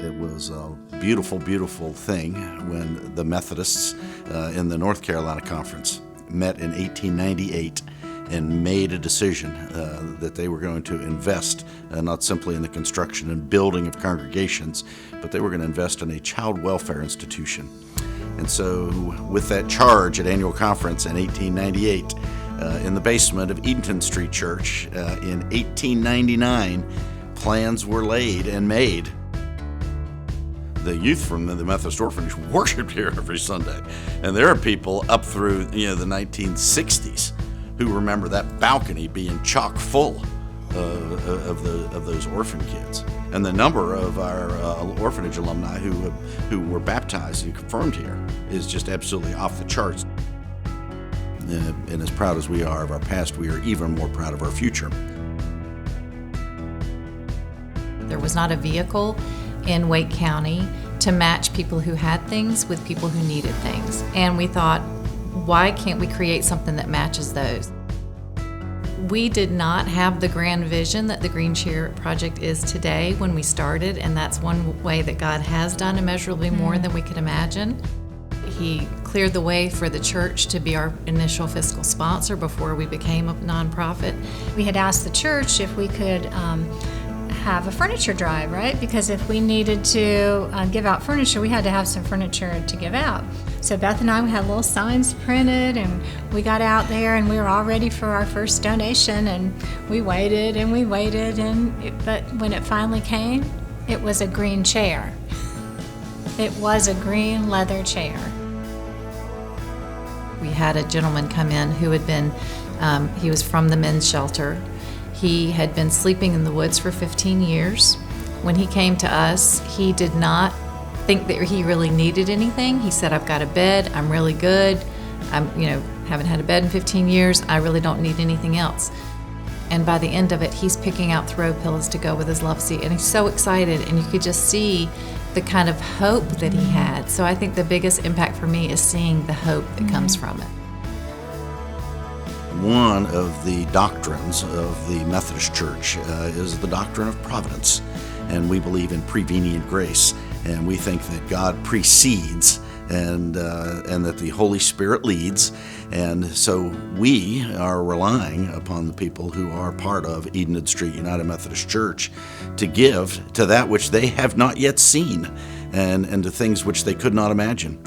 It was a beautiful, beautiful thing when the Methodists in the North Carolina Conference met in 1898 and made a decision that they were going to invest not simply in the construction and building of congregations, but they were going to invest in a child welfare institution. And so with that charge at annual conference in 1898, in the basement of Edenton Street Church in 1899, plans were laid and made. The youth from the Methodist orphanage worshiped here every Sunday, and there are people up through the 1960s who remember that balcony being chock full of those orphan kids. And the number of our orphanage alumni who were baptized and confirmed here is just absolutely off the charts. And as proud as we are of our past, we are even more proud of our future. There was not a vehicle in Wake County to match people who had things with people who needed things. And we thought, why can't we create something that matches those? We did not have the grand vision that the Green Chair Project is today when we started, and that's one way that God has done immeasurably more than we could imagine. He cleared the way for the church to be our initial fiscal sponsor before we became a nonprofit. We had asked the church if we could have a furniture drive, right? Because if we needed to give out furniture, we had to have some furniture to give out. So Beth and I, we had little signs printed, and we got out there, and we were all ready for our first donation, and we waited, but when it finally came, it was a green chair. It was a green leather chair. We had a gentleman come in who had been, he was from the men's shelter. He had been sleeping in the woods for 15 years. When he came to us, he did not think that he really needed anything. He said, I've got a bed, I'm really good. Haven't had a bed in 15 years, I really don't need anything else. And by the end of it, he's picking out throw pillows to go with his love seat, and he's so excited, and you could just see the kind of hope that he had. So I think the biggest impact for me is seeing the hope that comes from it. One of the doctrines of the Methodist Church is the doctrine of providence, and we believe in prevenient grace, and we think that God precedes and that the Holy Spirit leads, and so we are relying upon the people who are part of Edenton Street United Methodist Church to give to that which they have not yet seen and to things which they could not imagine.